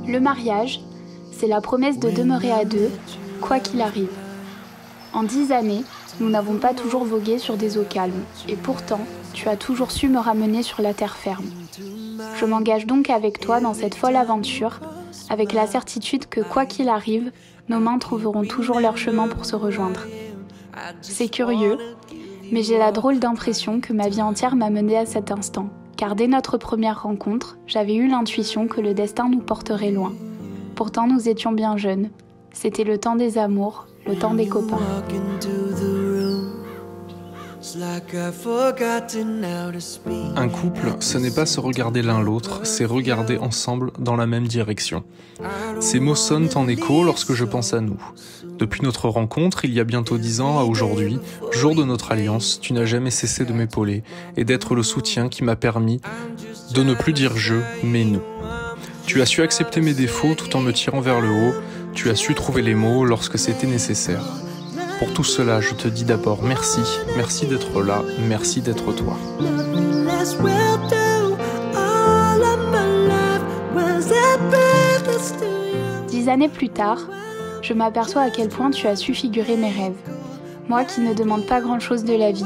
Le mariage, c'est la promesse de demeurer à deux, quoi qu'il arrive. En 10 années, nous n'avons pas toujours vogué sur des eaux calmes, et pourtant, tu as toujours su me ramener sur la terre ferme. Je m'engage donc avec toi dans cette folle aventure, avec la certitude que quoi qu'il arrive, nos mains trouveront toujours leur chemin pour se rejoindre. C'est curieux, mais j'ai la drôle d'impression que ma vie entière m'a menée à cet instant, car dès notre première rencontre, j'avais eu l'intuition que le destin nous porterait loin. Pourtant, nous étions bien jeunes. C'était le temps des amours, le temps des copains. Un couple, ce n'est pas se regarder l'un l'autre, c'est regarder ensemble dans la même direction. Ces mots sonnent en écho lorsque je pense à nous. Depuis notre rencontre, il y a bientôt 10 ans à aujourd'hui, jour de notre alliance, tu n'as jamais cessé de m'épauler et d'être le soutien qui m'a permis de ne plus dire je, mais nous. Tu as su accepter mes défauts tout en me tirant vers le haut, tu as su trouver les mots lorsque c'était nécessaire. Pour tout cela, je te dis d'abord merci, merci d'être là, merci d'être toi. 10 années plus tard, je m'aperçois à quel point tu as su figurer mes rêves. Moi qui ne demande pas grand-chose de la vie,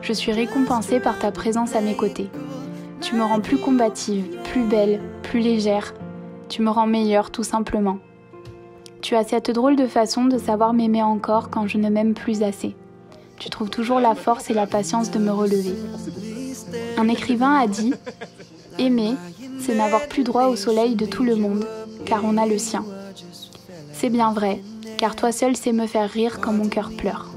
je suis récompensée par ta présence à mes côtés. Tu me rends plus combative, plus belle, plus légère. Tu me rends meilleure, tout simplement. Tu as cette drôle de façon de savoir m'aimer encore quand je ne m'aime plus assez. Tu trouves toujours la force et la patience de me relever. Un écrivain a dit « Aimer, c'est n'avoir plus droit au soleil de tout le monde, car on a le sien. » C'est bien vrai, car toi seul sais me faire rire quand mon cœur pleure.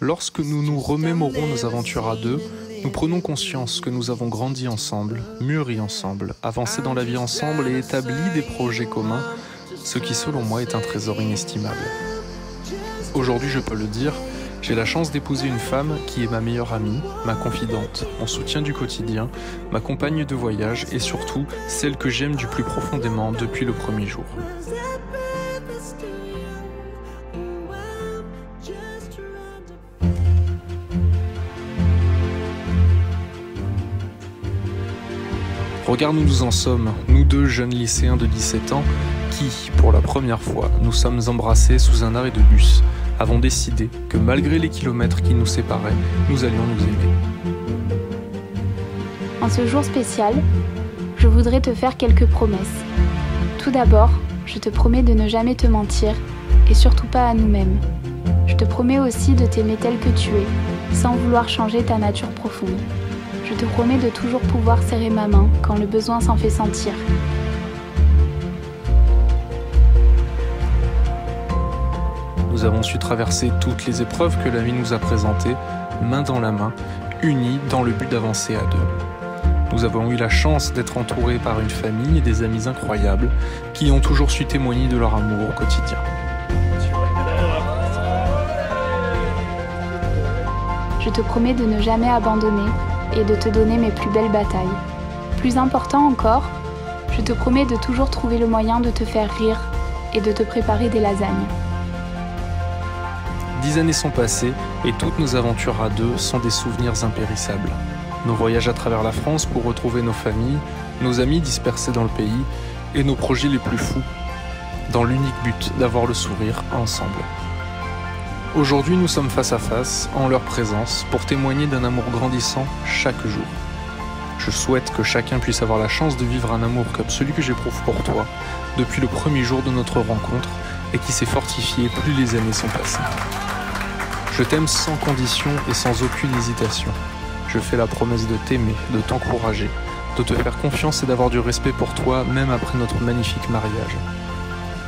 Lorsque nous nous remémorons nos aventures à deux, nous prenons conscience que nous avons grandi ensemble, mûri ensemble, avancé dans la vie ensemble et établi des projets communs, ce qui selon moi est un trésor inestimable. Aujourd'hui, je peux le dire, j'ai la chance d'épouser une femme qui est ma meilleure amie, ma confidente, mon soutien du quotidien, ma compagne de voyage et surtout celle que j'aime du plus profondément depuis le premier jour. Regarde où nous en sommes, nous deux jeunes lycéens de 17 ans qui, pour la première fois, nous sommes embrassés sous un arrêt de bus, avons décidé que malgré les kilomètres qui nous séparaient, nous allions nous aimer. En ce jour spécial, je voudrais te faire quelques promesses. Tout d'abord, je te promets de ne jamais te mentir, et surtout pas à nous-mêmes. Je te promets aussi de t'aimer tel que tu es, sans vouloir changer ta nature profonde. Je te promets de toujours pouvoir serrer ma main quand le besoin s'en fait sentir. Nous avons su traverser toutes les épreuves que la vie nous a présentées, main dans la main, unis dans le but d'avancer à deux. Nous avons eu la chance d'être entourés par une famille et des amis incroyables qui ont toujours su témoigner de leur amour au quotidien. Je te promets de ne jamais abandonner et de te donner mes plus belles batailles. Plus important encore, je te promets de toujours trouver le moyen de te faire rire et de te préparer des lasagnes. 10 années sont passées et toutes nos aventures à deux sont des souvenirs impérissables. Nos voyages à travers la France pour retrouver nos familles, nos amis dispersés dans le pays et nos projets les plus fous, dans l'unique but d'avoir le sourire ensemble. Aujourd'hui, nous sommes face à face, en leur présence, pour témoigner d'un amour grandissant chaque jour. Je souhaite que chacun puisse avoir la chance de vivre un amour comme celui que j'éprouve pour toi, depuis le premier jour de notre rencontre, et qui s'est fortifié plus les années sont passées. Je t'aime sans condition et sans aucune hésitation. Je fais la promesse de t'aimer, de t'encourager, de te faire confiance et d'avoir du respect pour toi, même après notre magnifique mariage.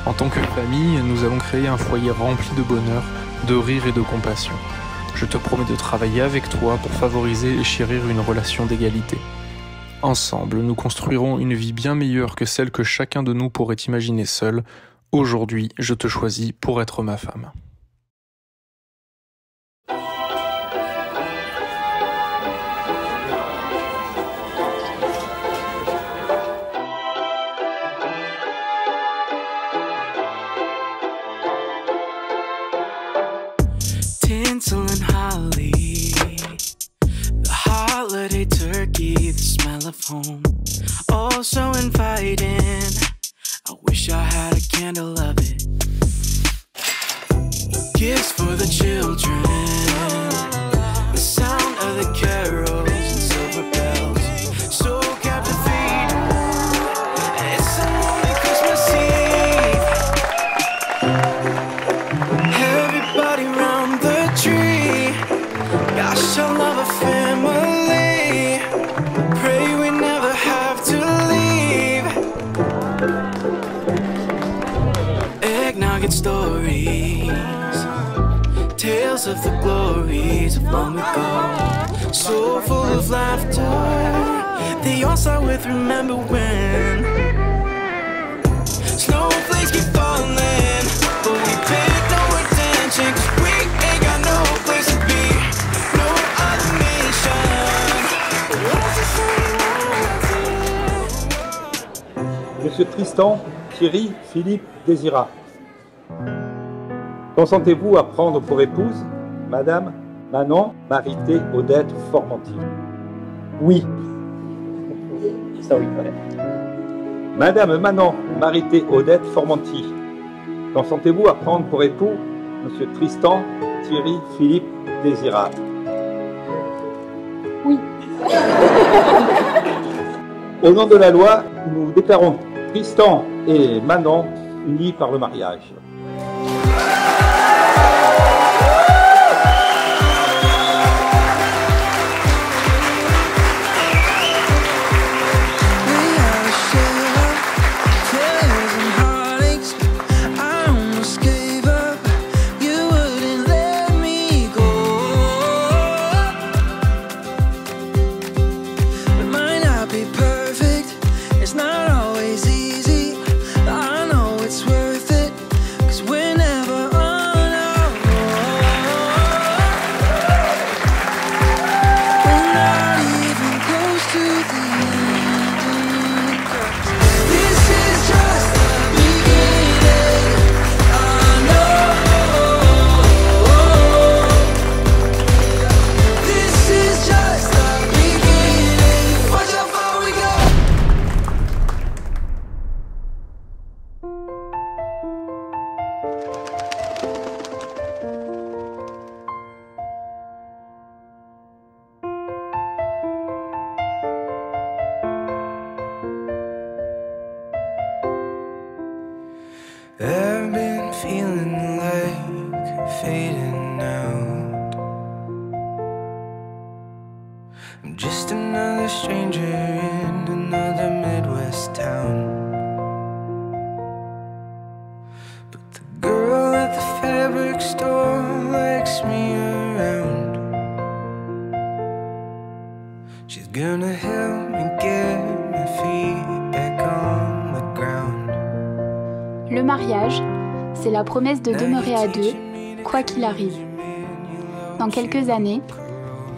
En tant que famille, nous allons créer un foyer rempli de bonheur, de rire et de compassion. Je te promets de travailler avec toi pour favoriser et chérir une relation d'égalité. Ensemble, nous construirons une vie bien meilleure que celle que chacun de nous pourrait imaginer seul. Aujourd'hui, je te choisis pour être ma femme. Tinsel and holly, the holiday holiday turkey, the smell of home, all so inviting. I wish I had a candle of it. Gifts for the children, the sound of the carols and silver bells, so captivating. It's a lonely Christmas Eve. Everybody round the tree. Gosh, I love a family. Pray we never have to leave. Eggnog and stories, tales of the glories of long ago, so full of laughter. They all start with remember when. Snowflakes keep falling, but we pay no attention, 'cause we ain't got no place to be, no other nation. Monsieur Tristan, Thierry, Philippe, Désira. Consentez-vous à prendre pour épouse Madame Manon Marité Odette Formanti? Oui. Ça oui, voilà. Madame Manon Marité Odette Formanti. Consentez-vous à prendre pour époux Monsieur Tristan, Thierry, Philippe, Désira? Oui. Au nom de la loi, nous déclarons Tristan et Manon unis par le mariage. I've been feeling like fading out. I'm just another stranger in another Midwest town. But the girl at the fabric store likes me around. She's gonna help me get my feet back on the ground. Le mariage, c'est la promesse de demeurer à deux, quoi qu'il arrive. Dans quelques années,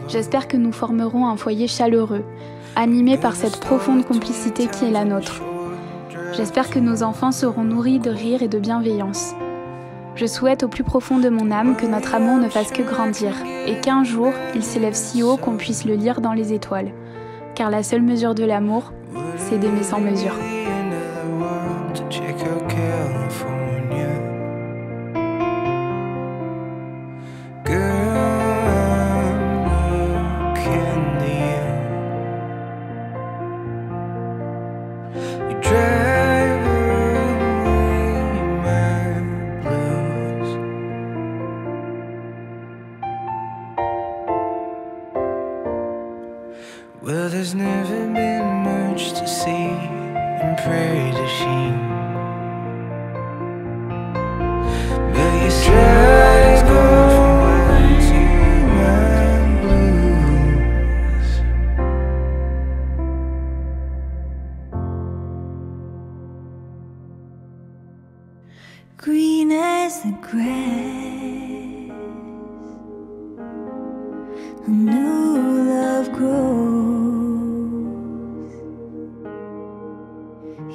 j'espère que nous formerons un foyer chaleureux, animé par cette profonde complicité qui est la nôtre. J'espère que nos enfants seront nourris de rire et de bienveillance. Je souhaite au plus profond de mon âme que notre amour ne fasse que grandir, et qu'un jour, il s'élève si haut qu'on puisse le lire dans les étoiles. Car la seule mesure de l'amour, c'est d'aimer sans mesure. Well, there's never been much to see in Prairie du Chien, but you strike away my blues. Green as the grass, a new love grows.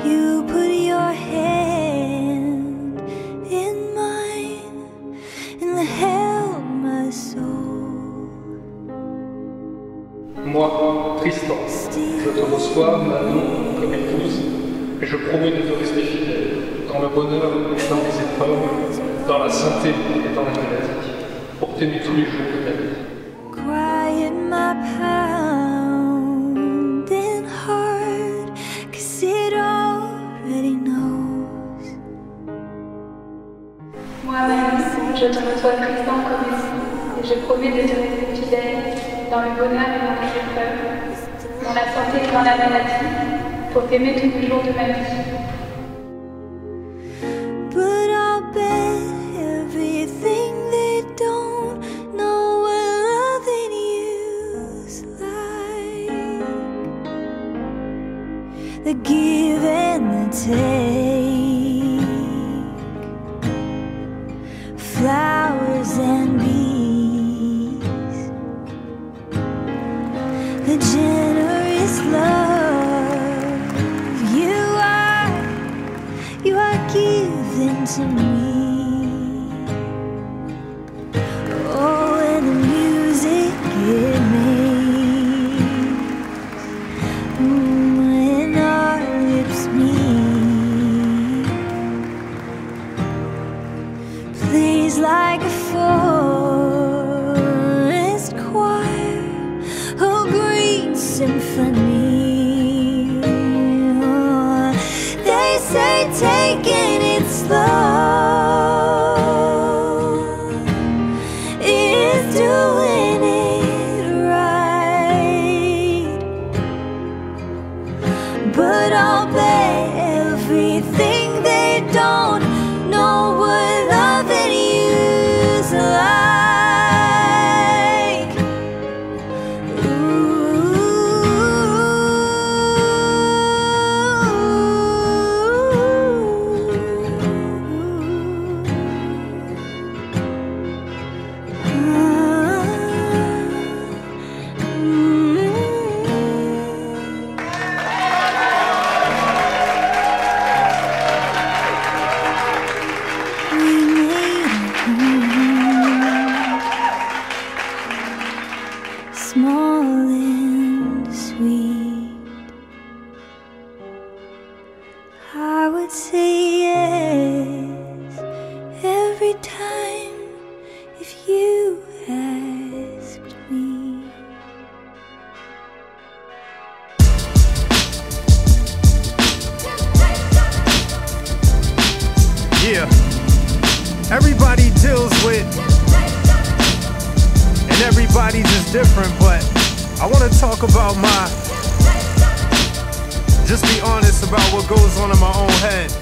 You put your hand in mine and held my soul. Moi, Tristan, je te reçois, Manon, comme épouse, et je promets de te rester fidèle, dans le bonheur et dans les épreuves, dans la santé et dans la maladie, pour t'aimer tous les jours de ta vie. Quiet my pounding heart, 'cause it already knows. Moi, Manon, je te reçois Tristan comme époux, et je promets de te rester fidèle, dans le bonheur et dans les épreuves, dans la santé et dans la maladie, pour t'aimer tous les jours de ma vie. But I'll bet everything they don't know what loving you's like. The give and the take, flowers and bees, the generous love you are given to me. Oh, and the music it makes when our lips meet, plays like a forest choir, a green symphony. Oh, they say taking it slow is doing it right, but I'll bet everything they don't know what loving you's like. Small and sweet, I would say yes every time if you asked me. Yeah, everybody deals with, and everybody's is different, but I want to talk about just be honest about what goes on in my own head.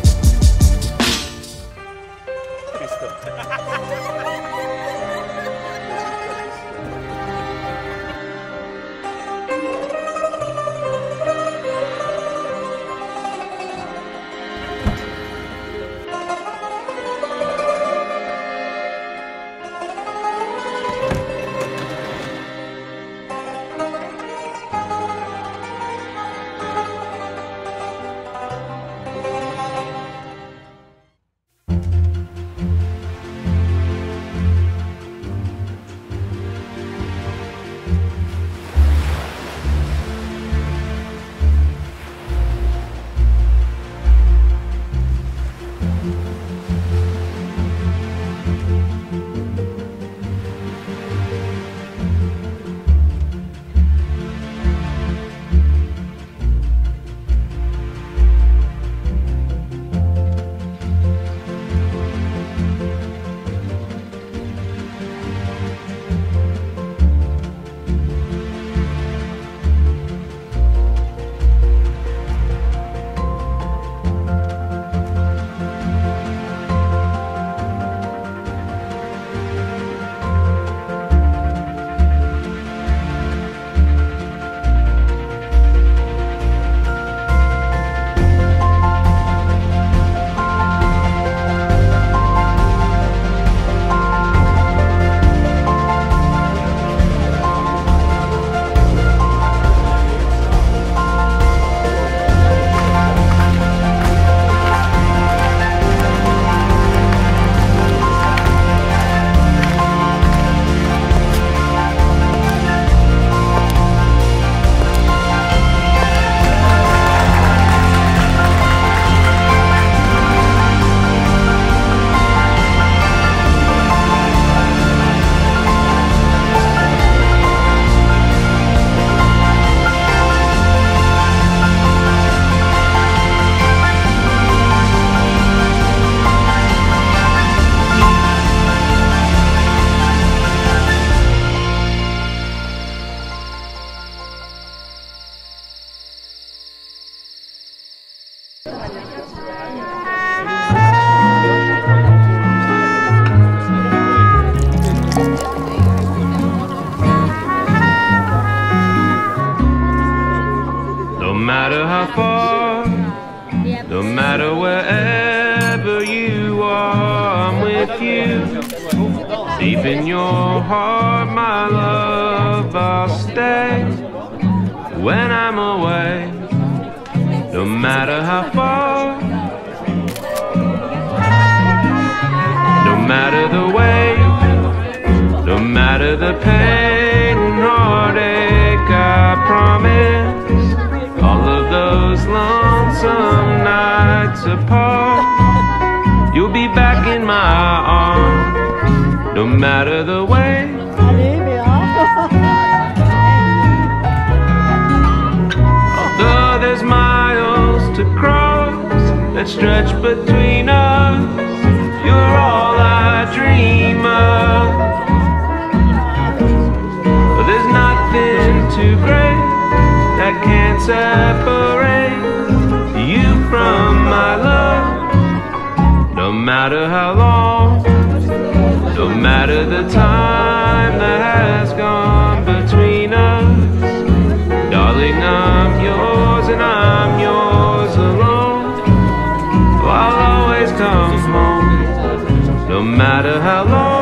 No matter how far, no matter wherever you are, I'm with you. Deep in your heart, my love, I'll stay. When I'm away, no matter how far, no matter the way, no matter the pain and heartache, I promise all of those lonesome nights apart, you'll be back in my arms, no matter the way. Although there's miles to cross that stretch between us, you're all I dream of. There's nothing too great that can't separate you from my love. No matter how long, no matter the time that has gone between us, darling, I'm yours and I'm yours alone. I'll always come home, no matter how long.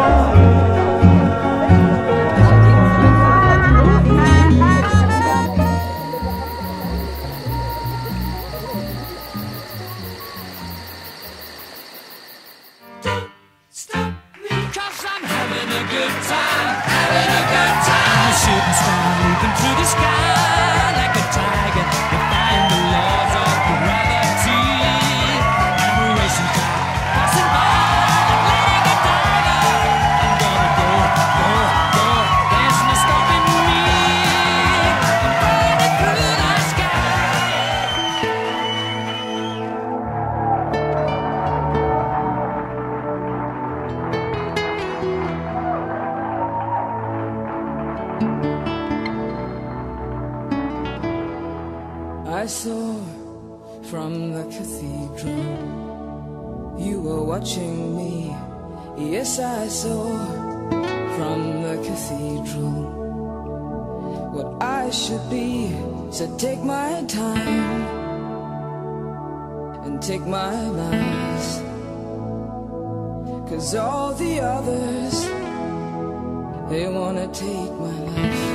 I saw from the cathedral you were watching me. Yes, I saw from the cathedral what I should be. So take my time and take my lies, 'cause all the others, they wanna take my life.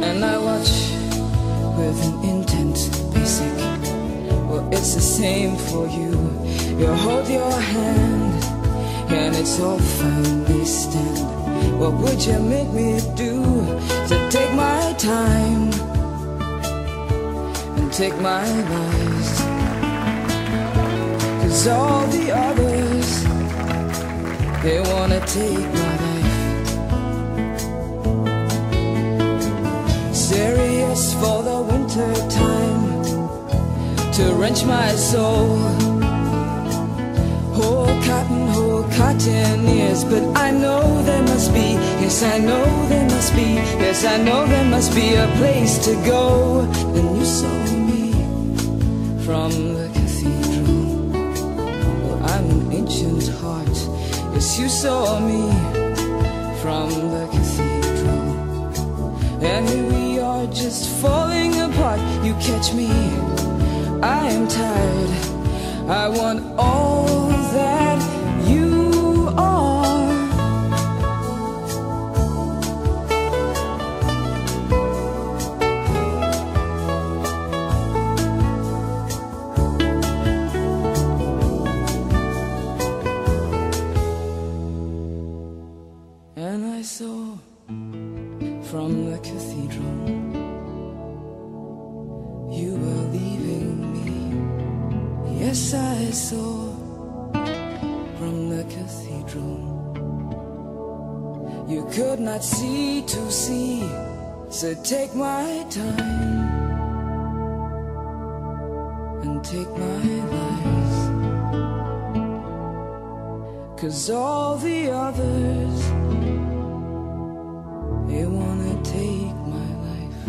And I watch with an intent basic. Well, it's the same for you. You hold your hand and it's all firmly stand. What would you make me do? So take my time and take my lies, 'cause all the others, they wanna take my life. Serious for the winter time, to wrench my soul. Whole cotton ears, but I know there must be, yes I know there must be, yes I know there must be a place to go. Then you saw me from the cathedral. Well, I'm an ancient heart. Yes, you saw me from the cathedral. And here we are just falling apart. You catch me, I am tired. I want all that you are. And I saw from the cathedral you were leaving me. Yes, I saw from the cathedral you could not see to see. So take my time and take my lies, 'cause all the others, they wanna take my life.